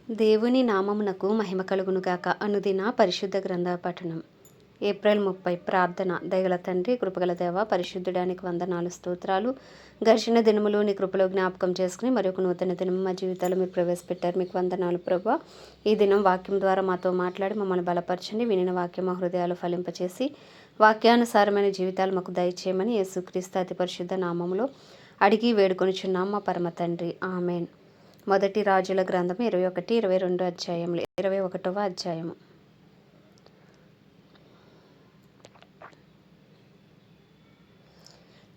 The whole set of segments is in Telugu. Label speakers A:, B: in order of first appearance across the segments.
A: దేవుని నామమునకు మహిమ కలుగునుగాక. అనుదిన పరిశుద్ధ గ్రంథ పఠనం. ఏప్రిల్ 30. ప్రార్థన. దయగల తండ్రి, కృపగల దేవ, పరిశుద్ధుడానికి వందనాలు, స్తోత్రాలు. గడిచిన దినములు నీ కృపలో జ్ఞాపకం చేసుకుని మరొక నూతన దినం మా జీవితాలు మీరు ప్రవేశపెట్టారు. మీకు వందనాలు ప్రభా. ఈ దినం వాక్యం ద్వారా మాతో మాట్లాడి మమ్మల్ని బలపరచండి. వినిన వాక్యం మా హృదయాలు ఫలింపచేసి వాక్యానుసారమైన జీవితాలు మాకు దయచేయమని యేసుక్రీస్తు అతి పరిశుద్ధ నామములో అడిగి వేడుకొనిచున్నాం మా పరమ తండ్రి. ఆమెన్. మొదటి రాజుల గ్రంథం 21, 22 అధ్యాయములు. 21వ అధ్యాయము.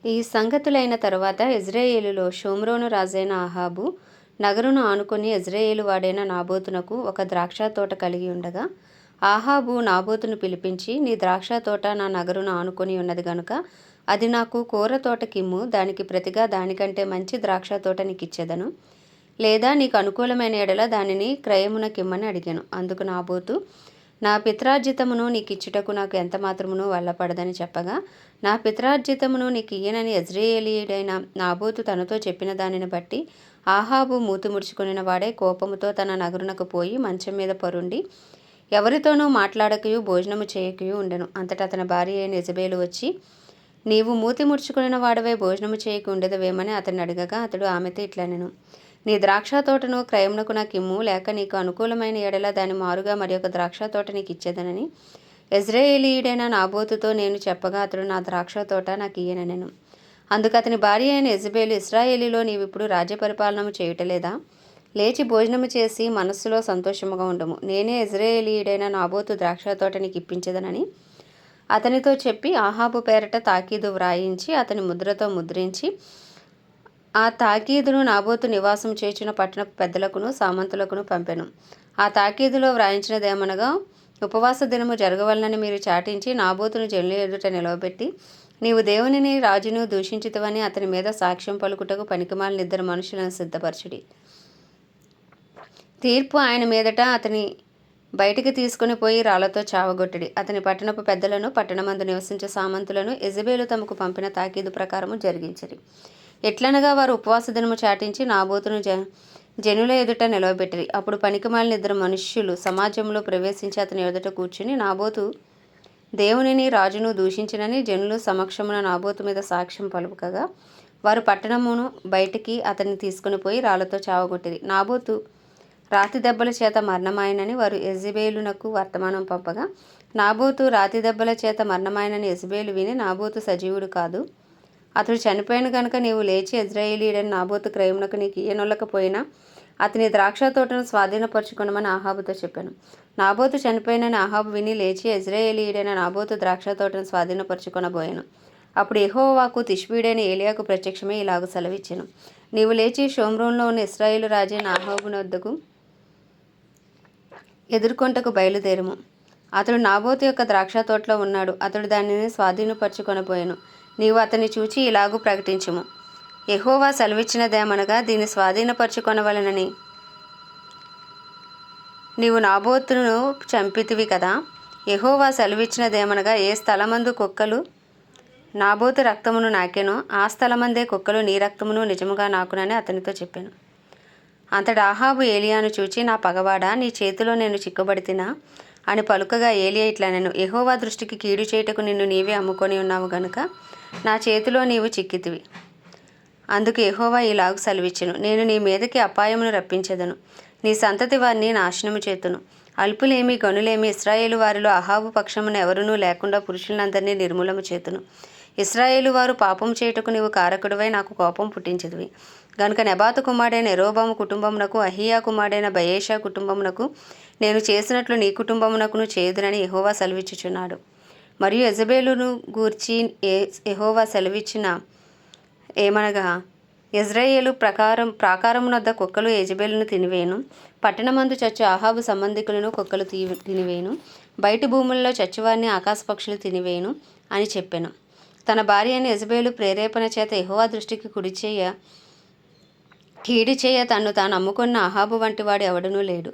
A: ఈ సంగతులైన తరువాత ఇజ్రాయేలులో షోమ్రోను రాజైన అహాబు నగరును ఆనుకొని ఇజ్రాయేలు వాడైన నాబోతునకు ఒక ద్రాక్ష తోట కలిగి ఉండగా, అహాబు నాబోతును పిలిపించి, నీ ద్రాక్ష తోట నా నగరును ఆనుకొని ఉన్నది గనుక అది నాకు కూర తోటకిమ్ము, దానికి ప్రతిగా దానికంటే మంచి ద్రాక్ష తోట నీకిచ్చెదను, లేదా నీకు అనుకూలమైన ఎడల దానిని క్రయమునకిమ్మని అడిగాను. అందుకు నాబోతు, నా పిత్రార్జితమును నీకు ఇచ్చుటకు నాకు ఎంత మాత్రమును వల్లపడదని చెప్పగా, నా పిత్రార్జితమును నీకు ఇయ్యనని యెజ్రెయేలీయుడైన నాబోతు తనతో చెప్పిన దానిని బట్టి అహాబు మూతి ముడుచుకొనిన వాడే కోపముతో తన నగరునకు పోయి మంచం మీద పరుండి ఎవరితోనూ మాట్లాడకయు భోజనము చేయకయు ఉండెను. అంతటా అతని భార్య అయిన యెజబేలు వచ్చి, నీవు మూతి ముడుచుకొనిన వాడవే భోజనము చేయక ఉండేదవేమని అతన్ని అడగగా, అతడు ఆమెతో ఇట్లనెను, నీ ద్రాక్ష తోటను క్రయమునకు నాకు ఇమ్ము, లేక నీకు అనుకూలమైన ఎడల దాని మారుగా మరి ఒక ద్రాక్ష తోట నీకు ఇచ్చేదనని యెజ్రెయేలీయుడైన నాబోతుతో నేను చెప్పగా, అతడు నా ద్రాక్ష తోట నాకు ఇయ్యనెను. అందుకు అతని భార్య అయిన యెజబేలు, ఇశ్రాయేలీలో నీవిప్పుడు రాజ్య పరిపాలనము చేయుటలేదా? లేచి భోజనము చేసి మనస్సులో సంతోషముగా ఉండము. నేనే యెజ్రెయేలీయుడైన నాబోతు ద్రాక్ష తోట నీకు ఇప్పించదనని అతనితో చెప్పి అహాబు పేరట తాకీదు వ్రాయించి అతని ముద్రతో ముద్రించి ఆ తాకీదును నాబోతు నివాసం చేర్చిన పట్టణపు పెద్దలకును సామంతులకును పంపెను. ఆ తాకీదులో వ్రాయించినదేమనగా, ఉపవాస దినము జరగవలనని మీరు చాటించి నాబోతును జనుల ఎదుట నిలవబెట్టి, నీవు దేవునిని రాజును దూషించితివని అతని మీద సాక్ష్యం పలుకుటకు పనికిమాలిన 2 మనుషులను సిద్ధపరచుడి. తీర్పు ఆయన మీదట అతని బయటికి తీసుకుని పోయి రాళ్లతో చావగొట్టడి. అతని పట్టణపు పెద్దలను పట్టణమందు నివసించే సామంతులను యెజబేలు తమకు పంపిన తాకీదు ప్రకారము జరిగించిరి. ఎట్లనగా వారు ఉపవాస దినము చాటించి నాబోతును జనుల ఎదుట నిలవబెట్టిరి. అప్పుడు పనికిమాలిన 2 మనుష్యులు సమాజంలో ప్రవేశించి అతని ఎదుట కూర్చుని, నాబోతు దేవునిని రాజును దూషించినని జనులు సమక్షమున నాబోతు మీద సాక్ష్యం పలుకగా, వారు పట్టణమును బయటికి అతన్ని తీసుకుని పోయి రాళ్లతో చావగొట్టిరి. నాబోతు రాతి దెబ్బల చేత మరణమాయనని వారు యెజబేలునకు వర్తమానం పంపగా, నాబోతు రాతి దెబ్బల చేత మరణమాయనని యెజబేలు విని, నాబోతు సజీవుడు కాదు, అతడు చనిపోయిన కనుక నీవు లేచి యెజ్రెయేలీయుడైన నాబోతు క్రయమునకు నీకు ఇయ్యనొల్లకపోయినా అతని ద్రాక్ష తోటను స్వాధీనపరచుకొనమని అహాబుతో చెప్పాను. నాబోతు చనిపోయినని అహాబు విని లేచి యెజ్రెయేలీయుడైన నాబోతు ద్రాక్ష తోటను స్వాధీనపరచుకొనబోయాను. అప్పుడు యెహోవాకు తిష్బీయుడైన ఏలియాకు ప్రత్యక్షమై ఇలాగ సెలవిచ్చెను, నీవు లేచి షోమ్రోనులో ఉన్న ఇశ్రాయేలు రాజైన అహాబునొద్దకు ఎదుర్కొంటకు బయలుదేరుము. అతడు నాబోతు యొక్క ద్రాక్ష తోటలో ఉన్నాడు. అతడు దానిని స్వాధీనపరచుకొనబోయాను. నీవు అతన్ని చూచి ఇలాగూ ప్రకటించుము, యెహోవా సెలవిచ్చినదేమనగా, దీన్ని స్వాధీనపరచుకొనవలెనని నీవు నాబోతును చంపితివి కదా. యెహోవా సెలవిచ్చినదేమనగా, ఏ స్థలమందు కుక్కలు నాబోతు రక్తమును నాకెనో ఆ స్థలమందే కుక్కలు నీ రక్తమును నిజముగా నాకునని అతనితో చెప్పాను. అంతటా అహాబు ఏలియాను చూచి, నా పగవాడా, నీ చేతిలో నేను చిక్కబడితినా అని పలుకగా, ఏలియా ఇట్లనెను, యెహోవా దృష్టికి కీడు చేయుటకు నిన్ను నీవే అమ్ముకొని ఉన్నావు గనుక నా చేతిలో నీవు చిక్కితివి. అందుకు యెహోవా ఇలాగు సెలవిచ్చెను, నేను నీ మీదకి అపాయమును రప్పించెదను, నీ సంతతి వారిని నాశనము చేతును. అల్పులేమి గనులేమి ఇశ్రాయేలు వారిలో అహాబు పక్షమున ఎవరునూ లేకుండా పురుషులందరినీ నిర్మూలము చేతును. ఇశ్రాయేలు వారు పాపం చేయుటకు నీవు కారకుడివై నాకు కోపం పుట్టించితివి గనుక నెబాతు కుమారుడైన యెరోబాము కుటుంబమునకు, అహీయా కుమారుడైన బయేషా కుటుంబమునకు నేను చేసినట్లు నీ కుటుంబమునకును చేయుదునని యెహోవా సెలవిచ్చుచున్నాడు. మరియు యెజబేలును గూర్చి యెహోవా సెలవిచ్చిన ఏమనగా, యెజ్రెయేలు ప్రాకారమునొద్ద కుక్కలు యెజబేలును తినివేయును, పట్టణమందు చచ్చు అహాబు సంబంధికులను కుక్కలు తినివేయును, బయటి భూములలో చచ్చువారిని ఆకాశ పక్షులు తినివేయును అని చెప్పెను. తన భార్య అయిన యెజబేలు ప్రేరేపణ చేత యెహోవా దృష్టికి కీడు చేయ తన్ను తాను అమ్ముకున్న అహాబు వంటి వాడు ఎవడనూ లేడు.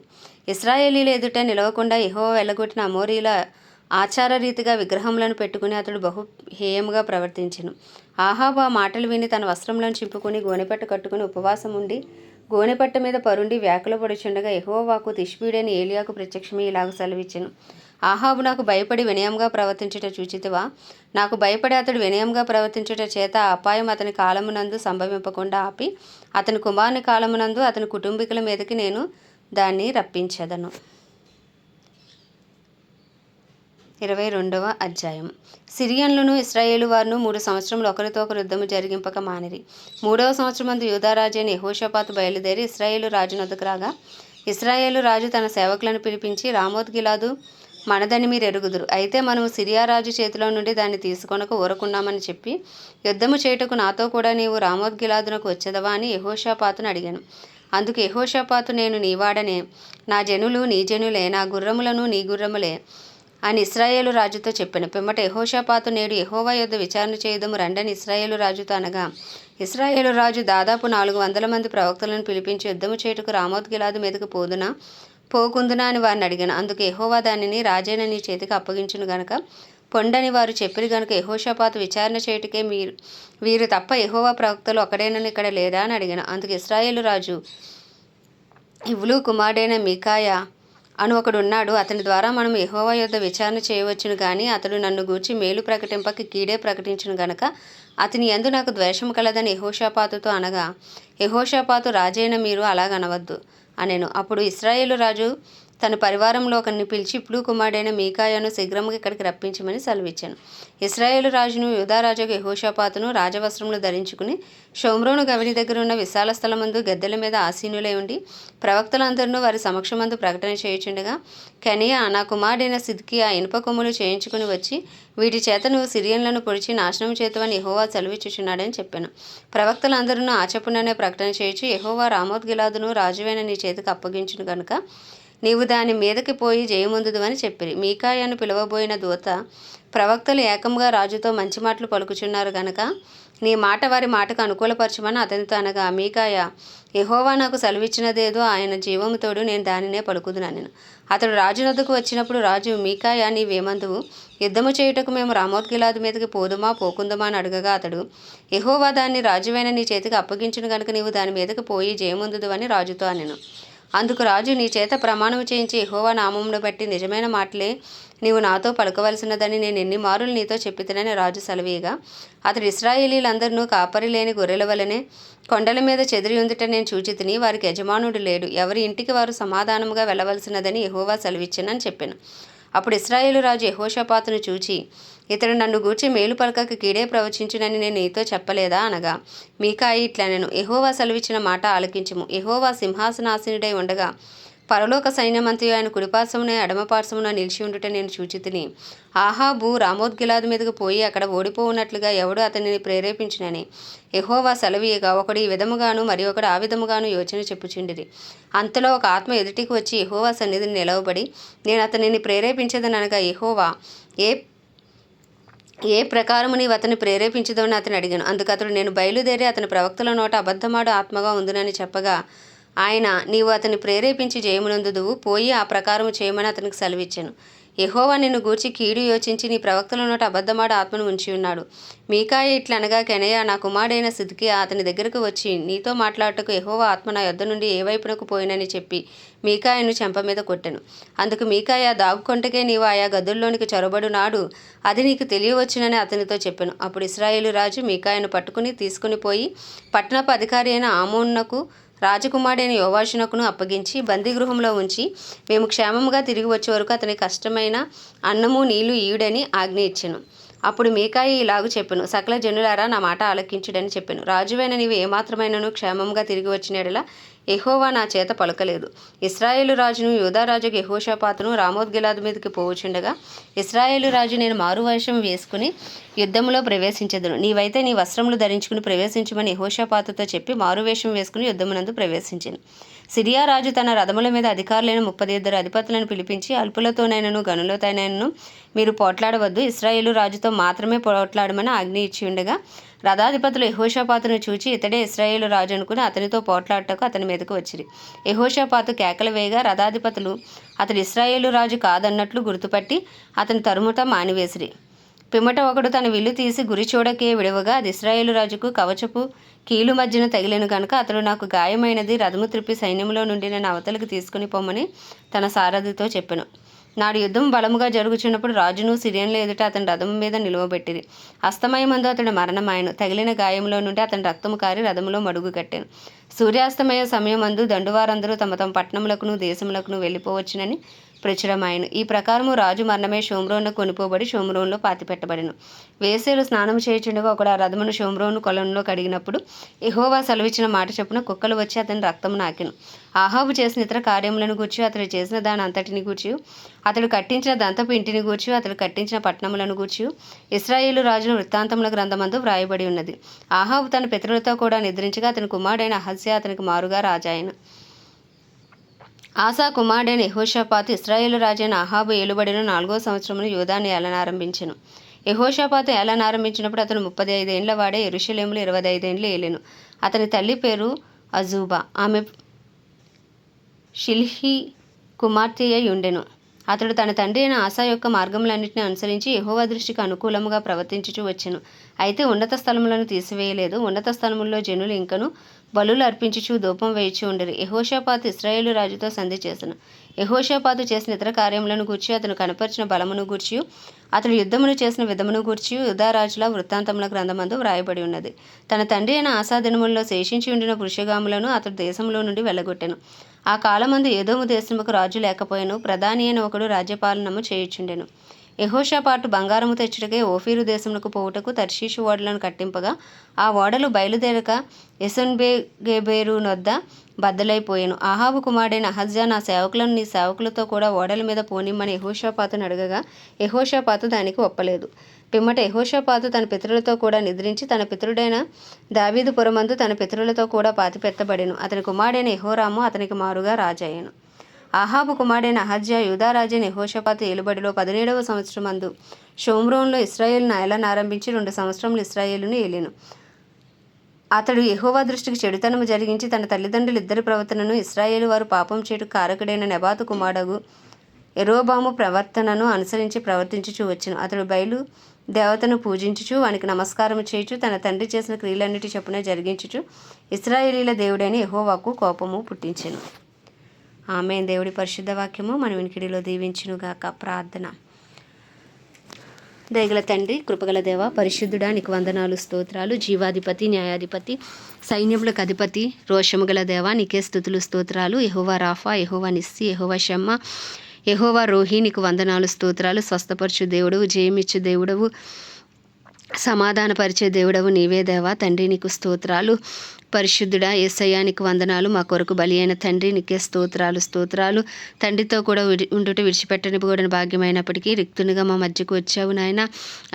A: ఇశ్రాయేలీల ఎదుట నిలవకుండా యెహోవా వెళ్ళగొట్టిన అమోరీల ఆచార రీతిగా విగ్రహములను పెట్టుకుని అతడు బహు హేయముగా ప్రవర్తించెను. అహాబు ఆ మాటలు విని తన వస్త్రములను చింపుకొని గోనెపట్ట కట్టుకుని ఉపవాసం ఉండి గోనెపట్ట మీద పరుండి వ్యాకుల పడుచుండగా యెహోవాకు తిష్బీడైన ఏలియాకు ప్రత్యక్షమై ఇలాగ సెలవిచ్చెను. ఆహాబు నాకు భయపడి వినయంగా ప్రవర్తించుట చూచితివా? నాకు భయపడి అతడు వినయంగా ప్రవర్తించుట చేత ఆ అపాయం అతని కాలమునందు సంభవింపకుండా ఆపి అతని కుమారుని కాలమునందు అతని కుటుంబీకుల మీదకి నేను దాన్ని రప్పించెదను. 22వ అధ్యాయం. సిరియన్లను ఇశ్రాయేలు వారును 3 సంవత్సరములు ఒకరితో ఒకరు యుద్ధము జరిగింపక మానిరి. 3వ సంవత్సరమందు యూదారాజు అయిన యెహోషాపాతు బయలుదేరి ఇశ్రాయేలు రాజు నొద్దకు రాగా ఇశ్రాయేలు రాజు తన సేవకులను పిలిపించి, రామోత్ గిలాదు మనదని మీరు ఎరుగుదురు. అయితే మనము సిరియా రాజు చేతిలో నుండి దాన్ని తీసుకొనక ఊరకున్నామని చెప్పి యుద్ధము చేయుటకు నాతో కూడా నీవు రామోత్ గిలాదునకు వచ్చేదవా అని యెహోషాపాతును అడిగాను. అందుకు యెహోషాపాతు, నేను నీవాడనే, నా జనులు నీ జనులే, నా గుర్రములను నీ గుర్రములే అని ఇశ్రాయేలు రాజుతో చెప్పాను. పిమ్మట యెహోషాపాతు, నేడు యెహోవా యొద్ద విచారణ చేయుదము రండని ఇశ్రాయేలు రాజుతో అనగా ఇశ్రాయేలు రాజు దాదాపు 400 మంది ప్రవక్తలను పిలిపించి యుద్ధము చేయుటకు రామోత్ గిలాదు మీదకు పోకుందునా అని వారిని అడిగాను. అందుకు యెహోవా దానిని రాజైన నీ చేతికి అప్పగించును గనుక పొండని వారు చెప్పిరి గనుక యెహోషాపాతు విచారణ చేయుటకే వీరు తప్ప యెహోవా ప్రవక్తలు ఒకడేనని ఇక్కడ లేరా అని అడిగాను. అందుకు ఇశ్రాయేలు రాజు, ఇవ్లు కుమారుడైన మీకాయా అను ఒకడున్నాడు. అతని ద్వారా మనం యెహోవా యొద్ద విచారణ చేయవచ్చును గాని అతడు నన్ను గూర్చి మేలు ప్రకటింపక కీడే ప్రకటించును గనక అతని యందు నాకు ద్వేషము కలదని యెహోషాపాతుతో అనగా యెహోషాపాతు, రాజైన మీరు అలాగనవద్దు అనెను. అప్పుడు ఇశ్రాయేలు రాజు తన పరివారంలో ఒకరిని పిలిచి ఇప్లు కుమారుడైన మీకాయాను శీఘ్రముగా ఇక్కడికి రప్పించమని సెలవిచ్చాను. ఇశ్రాయేలు రాజును యూదారాజుకు యెహోషాపాతును రాజవస్త్రములు ధరించుకుని షోమ్రోను గవిని దగ్గర ఉన్న విశాల స్థలమందు గద్దెల మీద ఆసీనులై ఉండి ప్రవక్తలందరూ వారి సమక్షమందు ప్రకటన చేయుచుండగా కెనియా నా కుమారుడైన సిద్కియా ఇనుప కొమ్ములు చేయించుకుని వచ్చి వీటి చేత నువ్వు సిరియన్లను పొడిచి నాశనం చేతువని యెహోవా సెలవిచ్చుచున్నాడని చెప్పాను. ప్రవక్తలందరూ ఆచపుననే ప్రకటన చేయుచు, యెహోవా రామోత్ గిలాదును రాజువైన నీ చేతికి అప్పగించును గనుక నీవు దాని మీదకి పోయి జయముందుదు అని చెప్పిరి. మీకాయాను పిలువబోయిన దూత, ప్రవక్తలు ఏకంగా రాజుతో మంచి మాటలు పలుకుచున్నారు గనక నీ మాట వారి మాటకు అనుకూలపరచమని అతనితో అనగా మీకాయా, యెహోవా నాకు సెలవిచ్చినదేదో ఆయన జీవముతోడు నేను దానినే పలుకుదుననెను. అతడు రాజు నొద్దకు వచ్చినప్పుడు రాజు, మీకాయా నీవేమందువు? యుద్ధము చేయుటకు మేము రామోత్ గిలాదు మీదకి పోకుందమా అని అడగగా అతడు, యెహోవా దాన్ని రాజువైన నీ చేతికి అప్పగించును గనుక నీవు దాని మీదకి పోయి జయముందుదు అని రాజుతో అనెను. అందుకు రాజు, నీ చేత ప్రమాణం చేయించి యెహోవా నామమును బట్టి నిజమైన మాటలే నీవు నాతో పలుకవలసినదని నేను ఎన్ని మారులు నీతో చెప్పితేనని రాజు సెలవీయగా అతడు, ఇశ్రాయేలీలందరినూ కాపరి లేని గొర్రెల వలనే కొండల మీద చెదిరి ఉందిట నేను చూచితిని. వారికి యజమానుడు లేడు, ఎవరి ఇంటికి వారు సమాధానముగా వెళ్ళవలసినదని యెహోవా సెలవిచ్చెనని చెప్పాను. అప్పుడు ఇశ్రాయేలు రాజు యెహోషాపాతును చూచి, ఇతడు నన్ను గూర్చి మేలు పలకక కీడే ప్రవచించునని నేను నీతో చెప్పలేదా అనగా మీకాయి ఇట్లనెను, యెహోవా సెలవిచ్చిన మాట ఆలకించుము. యెహోవా సింహాసనాసీనుడై ఉండగా పరలోక సైన్యమంతయు ఆయన కుడిపార్శ్వమున ఎడమపార్శ్వమున నిలిచి ఉండుట నేను చూచితిని. ఆహాబు రామోత్ గిలాదు మీదకు పోయి అక్కడ ఓడిపోవునట్లుగా ఎవడు అతనిని ప్రేరేపించునని యెహోవా సెలవీయగా ఒకడు ఈ విధముగాను మరి ఒకడు ఆ విధముగాను యోచన చెప్పుచుండిరి. అంతలో ఒక ఆత్మ ఎదుటికి వచ్చి యెహోవా సన్నిధిని నిలవబడి, నేను అతనిని ప్రేరేపించదనగా యెహోవా ఏ ప్రకారము నీవు అతన్ని ప్రేరేపించదని అతను అడిగాను. అందుకు అతడు, నేను బయలుదేరి అతని ప్రవక్తల నోట అబద్ధమాడు ఆత్మగా ఉందునని చెప్పగా ఆయన, నీవు అతన్ని ప్రేరేపించి జయమునందుదువు, పోయి ఆ ప్రకారము చేయమని అతనికి సెలవిచ్చాను. యెహోవా నిన్ను గూర్చి కీడు యోచించి నీ ప్రవక్తల నోట అబద్ధమాడు ఆత్మను ఉంచి ఉన్నాడు. మీకాయ ఇట్లనగా కెనయా నా కుమారుడైన సిద్కియా అతని దగ్గరకు వచ్చి నీతో మాట్లాడటకు యెహోవా ఆత్మ నా యొద్ద నుండి ఏ వైపునకు పోయినని చెప్పి మీకాయను చెంప మీద కొట్టెను. అందుకు మీకాయ, దాగుకొంటకే నీవు ఆయా గదుల్లోనికి చొరబడు నాడు అది నీకు తెలియవచ్చునని అతనితో చెప్పాను. అప్పుడు ఇశ్రాయేలు రాజు మీకాయను పట్టుకుని తీసుకుని పోయి పట్టణపు అధికారి అయిన ఆమోనునకు రాజకుమారుడైన యోవాషునకును అప్పగించి బందీగృహంలో ఉంచి మేము క్షేమముగా తిరిగి వచ్చే వరకు అతని కష్టమైన అన్నము నీళ్లు ఈయుడని ఆజ్ఞ ఇచ్చెను. అప్పుడు మీకాయి ఇలాగు చెప్పెను, సకల జనులారా నా మాట ఆలకించుడని చెప్పెను. రాజువైన నీవు ఏమాత్రమైనను క్షేమంగా తిరిగి వచ్చిన యెడల యెహోవా నా చేత పలుకలేదు. ఇశ్రాయేలు రాజును యూదారాజుకు యెహోషాపాతును రామోత్ గిలాదు మీదకి పోవుచుండగా ఇశ్రాయేలు రాజు, నేను మారువేషం వేసుకుని యుద్ధములో ప్రవేశించెదను, నీవైతే నీ వస్త్రములు ధరించుకుని ప్రవేశించమని యెహోషాపాతుతో చెప్పి మారువేషం వేసుకుని యుద్ధమునందు ప్రవేశించెను. సిరియా రాజు తన రథముల మీద అధికారులైన 32 అధిపతులను పిలిపించి, అల్పులతోనైనను గనులతోనైనను మీరు పోట్లాడవద్దు, ఇశ్రాయేలు రాజుతో మాత్రమే పోట్లాడమని ఆజ్ఞ ఇచ్చి ఉండగా రథాధిపతులు యెహోషాపాతును చూచి ఇతడే ఇశ్రాయేలు రాజు అనుకుని అతనితో పోట్లాడటకు అతని మీదకు వచ్చిరి. యెహోషాపాతు కేకలు వేయగా రథాధిపతులు అతడు ఇశ్రాయేలు రాజు కాదన్నట్లు గుర్తుపట్టి అతని తరుముట మానివేసిరి. పిమ్మట ఒకడు తన విల్లు తీసి గురి చూడకే విడవగా అది ఇశ్రాయేలు రాజుకు కవచపు కీలు మధ్యన తగిలిన గనుక అతడు నాకు గాయమైనది, రథము త్రిప్పి సైన్యంలో నుండి నేను అవతలికి తీసుకుని పొమ్మని తన సారథితో చెప్పెను. నాడు యుద్ధం బలముగా జరుగుచున్నప్పుడు రాజును సిరియన్ల ఎదుట అతని రథం మీద నిలువబెట్టిరి. అస్తమయమందు అతడు మరణమాయను. తగిలిన గాయంలో నుండి అతని రక్తము కారి రథములో మడుగు కట్టెను. సూర్యాస్తమయ సమయమందు దండువారందరూ తమ తమ పట్టణములకును దేశములకును వెళ్ళిపోవచ్చునని ప్రచురమాయను. ఈ ప్రకారము రాజు మరణమే షోమ్రోను కొనిపోబడి షోమ్రోన్లో పాతిపెట్టబడెను. వేశ్యలు స్నానం చేయుచుండగా ఒకడు ఆ రథమును షోమ్రోను కొలంలో కడిగినప్పుడు యెహోవా సెలవిచ్చిన మాట చొప్పున కుక్కలు వచ్చి అతని రక్తము నాకెను. ఆహాబు చేసిన ఇతర కార్యములను గూర్చి, అతడు చేసిన దాని అంతటిని గూర్చి, అతడు కట్టించిన దంతపు ఇంటిని గూర్చి, అతడు కట్టించిన పట్టణములను గూర్చి ఇశ్రాయేలు రాజుల వృత్తాంతముల గ్రంథమందు వ్రాయబడి ఉన్నది. ఆహాబు తన పితరులతో కూడా నిద్రించగా అతని కుమారుడైన అహజ్యా అతనికి మారుగా రాజాయను. ఆసా కుమారుడైన యెహోషాపాతు ఇశ్రాయేలు రాజైన అహాబు ఏలుబడిన 4వ సంవత్సరమును యూదాను ఏలనారంభించెను. యెహోషాపాతు ఏలనారంభించినప్పుడు అతను 35 ఏండ్ల వాడే. యెరూషలేములో 25 ఏండ్లు ఏలెను. అతని తల్లి పేరు అజూబా. ఆమె షిల్హీ కుమార్తె అయి ఉండెను. అతడు తన తండ్రి అయిన ఆసా యొక్క మార్గములన్నింటినీ అనుసరించి యెహోవా దృష్టికి అనుకూలముగా ప్రవర్తించుచూ వచ్చెను. అయితే ఉన్నత స్థలములను తీసివేయలేదు. ఉన్నత స్థలముల్లో జనులు ఇంకను బలులు అర్పించుచూ ధూపం వేయుచూ ఉండరు. యెహోషాపాతు ఇశ్రాయేలు రాజుతో సంధి చేసెను. యెహోషాపాతు చేసిన ఇతర కార్యములను గూర్చి, అతను కనపరిచిన బలమును గూర్చి, అతడు యుద్ధమును చేసిన విధమును గూర్చి యూదా రాజుల వృత్తాంతముల గ్రంథమందు వ్రాయబడి ఉన్నది. తన తండ్రి అయిన ఆసా దినములలో శేషించి ఉండిన పురుషగాములను అతడు దేశంలో నుండి వెళ్ళగొట్టెను. ఆ కాలమందు ఏదోము దేశముకు రాజు లేకపోయెను. ప్రధాని అయిన ఒకడు రాజ్యపాలనము చేయుచుండెను. యెహోషాపాతు బంగారము తెచ్చుటకై ఓఫీరు దేశమునకు పోవుటకు తర్షీషు ఓడలను కట్టింపగా ఆ ఓడలు బయలుదేరక ఎసోన్గెబెరు నొద్ద బద్దలైపోయెను. ఆహాబు కుమారుడైన అహజ్యా నా సేవకులను నీ సేవకులతో కూడా ఓడల మీద పోనిమ్మని యెహోషాపాతును అడగగా యెహోషాపాతు దానికి ఒప్పలేదు. పిమ్మట యెహోషాపాతు తన పితరులతో కూడా నిద్రించి తన పితరుడైన దావీదు పురమందు తన పితరులతో కూడా పాతిపెట్టబడెను. అతని కుమారుడైన యెహోరాము అతనికి మారుగా రాజాయెను. ఆహాబు కుమారుడైన అహజ్యా యూదారాజైన యెహోషాపాతు ఏలుబడిలో 17వ సంవత్సరమందు షోమ్రోన్లో ఇశ్రాయేలును ఏలనారంభించి 2 సంవత్సరములు ఇశ్రాయేలును ఏలెను. అతడు యెహోవా దృష్టికి చెడుతనము జరిగించి తన తల్లిదండ్రులు ఇద్దరి ప్రవర్తనను ఇశ్రాయేలు వారు పాపం చేయుటకు కారకుడైన నెబాతు కుమారుడగు యెరోబాము ప్రవర్తనను అనుసరించి ప్రవర్తించుచూ వచ్చెను. అతడు బయలు దేవతను పూజించుచు వానికి నమస్కారము చేయుచు తన తండ్రి చేసిన క్రియలన్నిటి చొప్పున జరిగించుచు ఇశ్రాయేలీల దేవుడైన యెహోవాకు కోపము పుట్టించెను. ఆమేన్. దేవుడి పరిశుద్ధ వాక్యము మన వినికిడిలో దీవించునుగాక. ప్రార్థన. దయగల తండ్రి, కృపగల దేవ, పరిశుద్ధుడా, నీకు వందనాలు, స్తోత్రాలు. జీవాధిపతి, న్యాయాధిపతి, సైన్యములకు అధిపతి, రోషము గల దేవ, నీకే స్తుతులు, స్తోత్రాలు. యెహోవా రాఫా, యెహోవా నిస్సి, యెహోవా షమ్మా, యెహోవా రోహి, నీకు వందనాలు, స్తోత్రాలు. స్వస్థపరచు దేవుడవు, జయమిచ్చు దేవుడవు, సమాధానపరిచే దేవుడవు నీవే దేవా. తండ్రి నీకు స్తోత్రాలు. పరిశుద్ధుడా, యేసయ్యా నీకు వందనాలు. మా కొరకు బలి అయిన తండ్రి నీకే స్తోత్రాలు. తండ్రితో కూడా ఉండుట విడిచిపెట్టనివ్వకూడని భాగ్యమైనప్పటికీ రిక్తునిగా మా మధ్యకు వచ్చావు నాయన.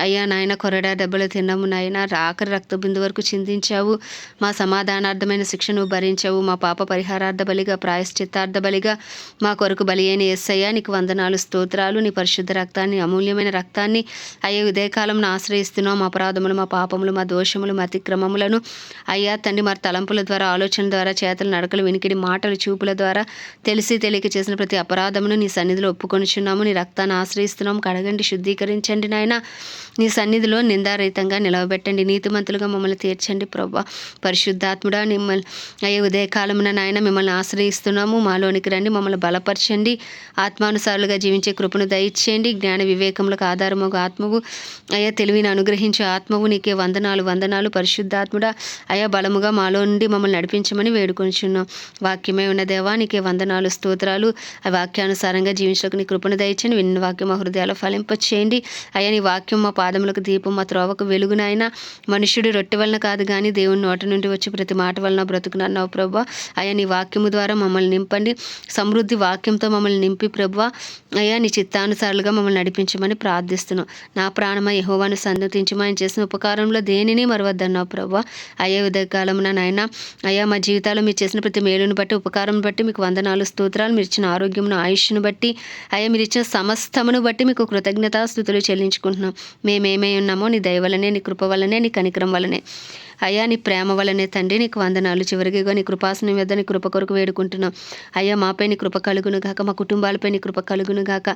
A: అయ్యా నాయన, కొరడా దెబ్బలు తిన్నాము నాయన. ఆఖరి రక్త బిందు వరకు చిందించావు. మా సమాధానార్థమైన శిక్షను భరించావు. మా పాప పరిహారార్థ బలిగా, ప్రాయశ్చిత్తార్థ బలిగా మా కొరకు బలి అయిన యేసయ్యా నీకు వందనాలు, స్తోత్రాలు. నీ పరిశుద్ధ రక్తాన్ని, అమూల్యమైన రక్తాన్ని అయ్యా ఉదయకాలం ఆశ్రయిస్తున్నాం. మా అపరాధములు, మా పాపములు, మా దోషములు, మా అతిక్రమములను అయ్యా తండ్రి మరి తలంపుల ద్వారా, ఆలోచన ద్వారా, చేతల నడకలు, వినికిడి మాటలు, చూపుల ద్వారా తెలిసి తెలియక చేసిన ప్రతి అపరాధమును నీ సన్నిధిలో ఒప్పుకొనిచున్నాము. నీ రక్తాన్ని ఆశ్రయిస్తున్నాము. కడగండి, శుద్ధీకరించండి నాయన. నీ సన్నిధిలో నిందారహితంగా నిలవబెట్టండి. నీతిమంతులుగా మమ్మల్ని తీర్చండి ప్రభా. పరిశుద్ధాత్ముడా, మిమ్మల్ని అయ్యే ఉదయకాలమున నాయన మిమ్మల్ని ఆశ్రయిస్తున్నాము. మాలోనికి రండి, మమ్మల్ని బలపరచండి. ఆత్మానుసారులుగా జీవించే కృపను దయచేయండి. జ్ఞాన వివేకములకు ఆధారము ఆత్మవు అయ్యా తెలివిని అనుగ్రహించే ఆత్మవు నీకే వందనాలు. పరిశుద్ధాత్ముడా, అయా బలముగా మాలో నుండి మమ్మల్ని నడిపించమని వేడుకొనిచున్నాం. వాక్యమే ఉన్న దేవా నీకే వందనాలు, స్తోత్రాలు. ఆ వాక్యానుసారంగా జీవించడానికి నీ కృపను దయచండి. విన్న వాక్యం మా హృదయాలు ఫలింపచేయండి. అయ్యా నీ వాక్యం మా పాదములకు దీపం, మా త్రోవకు వెలుగునైనా. మనుష్యుడు రొట్టె వలన కాదు కానీ దేవుని నోట నుండి వచ్చి ప్రతి మాట వలన బ్రతుకునన్నావు ప్రభా. అయ్యా నీ వాక్యము ద్వారా మమ్మల్ని నింపండి. సమృద్ధి వాక్యంతో మమ్మల్ని నింపి ప్రభా అయ్యా నీ చిత్తానుసారులుగా మమ్మల్ని నడిపించమని ప్రార్థిస్తున్నాం. నా ప్రాణమ యెహోవాను సన్నతించమని ఆయన చేసిన ఉపకారంలో దేనిని మరవద్దన్నావు ప్రభా. అయ్యా ఉదయకాలమున నాయన అయ్యా మా జీవితాల్లో మీరు చేసిన ప్రతి మేలును బట్టి, ఉపకారం బట్టి మీకు వందనాలు, స్తోత్రాలు. మీరు ఇచ్చిన ఆరోగ్యమును, ఆయుష్ను బట్టి అయ్యా మీరు ఇచ్చిన సమస్తమును బట్టి మీకు కృతజ్ఞతాస్తుతులు చెల్లించుకుంటున్నాం. మేమేమై ఉన్నామో నీ దయ వలనే, నీ కృప వలనే, నీ కనికరం వలనే అయ్యా నీ ప్రేమ వలనే తండ్రి నీకు వందనాలు. చివరిగా నీ కృపాసనం మీద నీ కృప కొరకు వేడుకుంటున్నాం. అయ్యా మాపై నీ కృప కలుగును గాక, మా కుటుంబాలపై నీ కృప కలుగును గాక.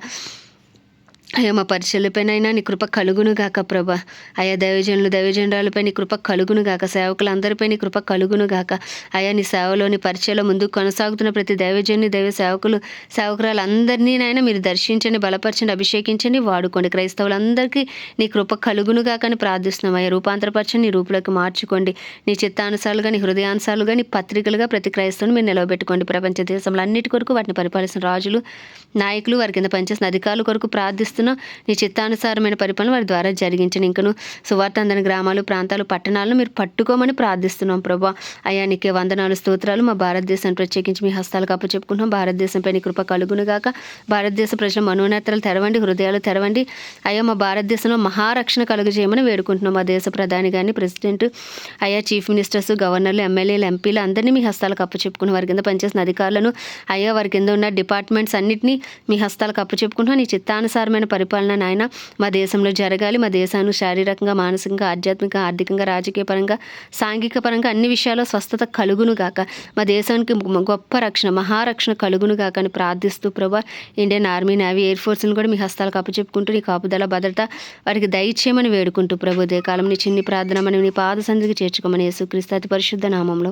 A: అయ్యా మా పరిచర్లపైనైనా నీ కృప కలుగును గాక ప్రభా. అయా దైవజనురాలపై నీ కృప కలుగును గాక, సేవకులందరిపై నీ కృప కలుగును గాక. అయా నీ సేవలోని పరిచయలో ముందుకు కొనసాగుతున్న ప్రతి దైవజన్ని దైవ సేవకురాలందరినీ నాయన మీరు దర్శించండి, బలపరచండి, అభిషేకించండి, వాడుకోండి. క్రైస్తవులందరికీ నీ కృప కలుగును గాక అని ప్రార్థిస్తున్నాం. అయ్యా రూపాంతరపరచండి, నీ రూపులోకి మార్చుకోండి. నీ చిత్తానుసారులుగా, నీ హృదయానుసారులుగా, నీ పత్రికలుగా ప్రతి క్రైస్తవుని మీరు నిలవబెట్టుకోండి. ప్రపంచ దేశంలో అన్నిటి కొరకు వాటిని పరిపాలిస్తున్న రాజులు, నాయకులు, వారి కింద పనిచేసిన అధికారుల కొరకు ప్రార్థిస్తున్నాం. నీ చిత్తానుసారమైన పరిపాలన వారి ద్వారా జరిగించండి. ఇంకను సువార్త అందని గ్రామాలు, ప్రాంతాలు, పట్టణాలను మీరు పట్టుకోమని ప్రార్థిస్తున్నాం ప్రభా. అయ్యా నీకే వందనాలు, స్తోత్రాలు. మా భారతదేశాన్ని ప్రత్యేకించి మీ హస్తాలకు అప్పచెప్పుకుంటున్నాం. భారతదేశంపై నీ కృప కలుగును గాక. భారతదేశ ప్రజల మనోనేత్రాలు తెరవండి, హృదయాలు తెరవండి. అయ్యా మా భారతదేశంలో మహారక్షణ కలుగజేయమని వేడుకుంటున్నాం. మా దేశ ప్రధాని కానీ, ప్రెసిడెంట్, అయ్యా చీఫ్ మినిస్టర్స్, గవర్నర్లు, ఎమ్మెల్యేలు, ఎంపీలు అందరినీ మీ హస్తాలకు అప్పచెప్పుకుని వారి కింద పనిచేసిన అధికారులను, అయ్యా వారి కింద ఉన్న డిపార్ట్మెంట్స్ అన్నింటినీ మీ హస్తాలకు అప్పచెప్పుకుంటున్నాం. నీ చిత్తానుసారమైన పరిపాలన నాయన మా దేశంలో జరగాలి. మా దేశాన్ని శారీరకంగా, మానసికంగా, ఆధ్యాత్మిక, ఆర్థికంగా, రాజకీయ పరంగా, సాంఘిక పరంగా అన్ని విషయాల్లో స్వస్థత కలుగును గాక. మా దేశానికి గొప్ప రక్షణ, మహారక్షణ కలుగును గాక అని ప్రార్థిస్తూ ప్రభా, ఇండియన్ ఆర్మీ, నేవీ, ఎయిర్ ఫోర్స్ని కూడా మీ హస్తాలకు అప్పచెప్పుకుంటూ నీ కాపుదల, భద్రత వారికి దయచేయమని వేడుకుంటూ ప్రభు కాలం నీ చిన్ని ప్రార్థన మనం నీ పాద సన్నిధికి చేర్చుకోమని యేసుక్రీస్తు అతి పరిశుద్ధ నామంలో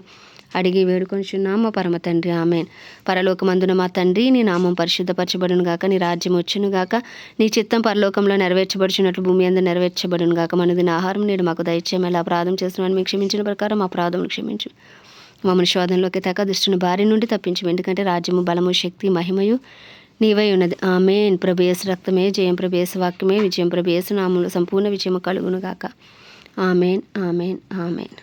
A: అడిగి వేడుకొనిచున్నాం మా పరమ తండ్రి, ఆమెన్. పరలోకమందున మా తండ్రి, నీ నామం పరిశుద్ధపరచబడును గాక, నీ రాజ్యం వచ్చును గాక, నీ చిత్తం పరలోకంలో నెరవేర్చబడుచున్నట్లు భూమి అందు నెరవేర్చబడును గాక. మనదిన ఆహారం నేడు మాకు దయచేయమని అపరాధం చేస్తున్నాను మీకు క్షమించిన ప్రకారం మా అపరాధములు క్షమించు. మమ్మల్ని శోధనలోకి తక దుష్టుని బారి నుండి తప్పించు. ఎందుకంటే రాజ్యము, బలము, శక్తి, మహిమయు నీవై ఉన్నది. ఆమెన్. ప్రభు యేసు రక్తమే జయం, ప్రభు యేసు వాక్యమే విజయం, ప్రభు యేసు నామములో సంపూర్ణ విజయము కలుగును గాక. Amen, amen, amen.